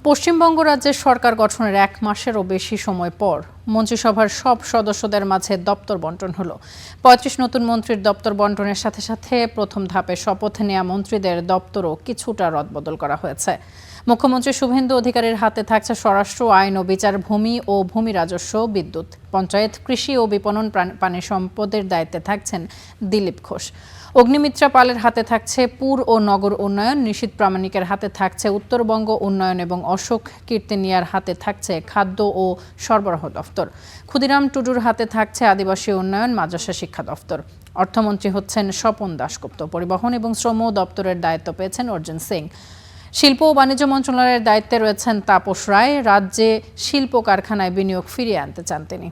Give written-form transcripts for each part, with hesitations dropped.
পশ্চিমবঙ্গ রাজ্যের সরকার গঠনের 1 মাসেরও বেশি সময় পর মন্ত্রিসভার সব সদস্যদের মাঝে দপ্তর বণ্টন হলো। 35 নতুন মন্ত্রীর দপ্তর বণ্টনের সাথে সাথে প্রথম ধাপে শপথ নেওয়া মন্ত্রীদের দপ্তরও কিছুটা রদবদল করা হয়েছে। মুখ্যমন্ত্রী শুভেন্দু অধিকারীর হাতে থাকছে স্বরাষ্ট্র, আইন ও বিচার, ভূমি ও ভূমি রাজস্ব, বিদ্যুৎ, পঞ্চায়েত, কৃষি ও বিপণন, পানি সম্পদের দায়িত্বে থাকছেন দিলীপ ঘোষ। অগ্নিমিত্রা পালের হাতে থাকছে পুর ও নগর উন্নয়ন, নিশীথ প্রামাণিকের হাতে থাকছে উত্তরবঙ্গ উন্নয়ন এবং অশোক কীর্তিনিয়ার হাতে থাকছে খাদ্য ও সরবরাহ দফতর। ক্ষুদিরাম টুডুর হাতে থাকছে আদিবাসী উন্নয়ন, মাদ্রাসা শিক্ষা দফতর। অর্থমন্ত্রী হচ্ছেন স্বপন দাশগুপ্ত। পরিবহন এবং শ্রম দপ্তরের দায়িত্ব পেয়েছেন অর্জুন সিং। শিল্প ও বাণিজ্য মন্ত্রণালয়ের দায়িত্বে রয়েছেন তাপস রায়। রাজ্যে শিল্প কারখানায় বিনিয়োগ ফিরিয়ে আনতে চান তিনি।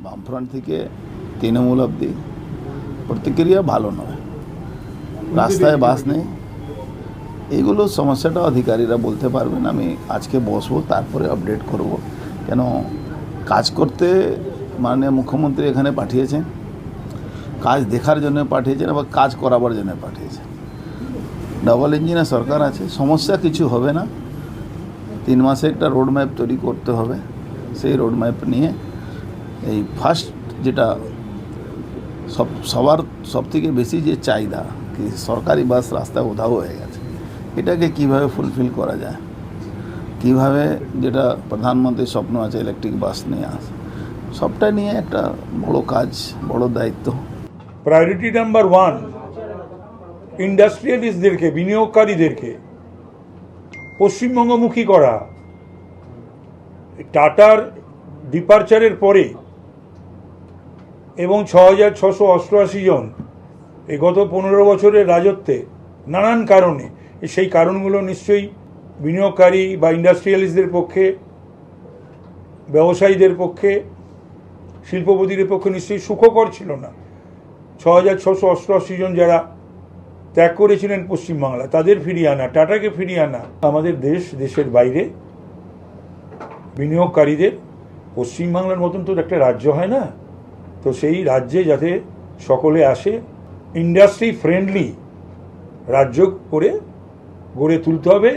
বামফ্রন্ট থেকে তৃণমূল অবধি প্রতিক্রিয়া ভালো নয়, রাস্তায় বাস নেই, এইগুলো সমস্যাটা অধিকারীরা বলতে পারবেন। আমি আজকে বসবো, তারপরে আপডেট করব। কেন কাজ করতে মাননীয় মুখ্যমন্ত্রী এখানে পাঠিয়েছেন, কাজ দেখার জন্য পাঠিয়েছেন, আবার কাজ করাবার জন্য পাঠিয়েছেন। ডাবল ইঞ্জিনের সরকার আছে, সমস্যা কিছু হবে না। 3 মাসে একটা রোড ম্যাপ তৈরি করতে হবে। সেই রোড ম্যাপ নিয়ে এই ফার্স্ট যেটা সবার সবথেকে বেশি যে চাহিদা, কি সরকারি বাস রাস্তায় উধাও হয়ে গেছে, এটাকে কিভাবে ফুলফিল করা যায়, কিভাবে যেটা প্রধানমন্ত্রীর স্বপ্ন আছে ইলেকট্রিক বাস নিয়ে আসে, সবটা নিয়ে একটা বড় কাজ, বড় দায়িত্ব। প্রায়োরিটি নাম্বার 1, ইন্ডাস্ট্রিয়ালিস্টদেরকে, বিনিয়োগকারীদেরকে পশ্চিমবঙ্গমুখী করা। টাটার ডিপারচারের পরে এবং 6,688 জন এই গত 15 বছরের রাজত্বে নানান কারণে, সেই কারণগুলো নিশ্চয়ই বিনিয়োগকারী বা ইন্ডাস্ট্রিয়ালিস্টদের পক্ষে, ব্যবসায়ীদের পক্ষে, শিল্পপতিদের পক্ষে নিশ্চয়ই সুখকর ছিল না। 6,688 জন যারা ত্যাগ করেছিলেন পশ্চিমবাংলা, তাদের ফিরিয়ে আনা, টাটাকে ফিরিয়ে আনা। আমাদের দেশের বাইরে বিনিয়োগকারীদের পশ্চিমবাংলার মতন তো একটা রাজ্য হয় না, তো সেই রাজ্যে যাতে সকলে আসে, ইন্ডাস্ট্রি ফ্রেন্ডলি রাজ্য করে গড়ে তুলতে হবে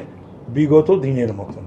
বিগত দিনের মতন।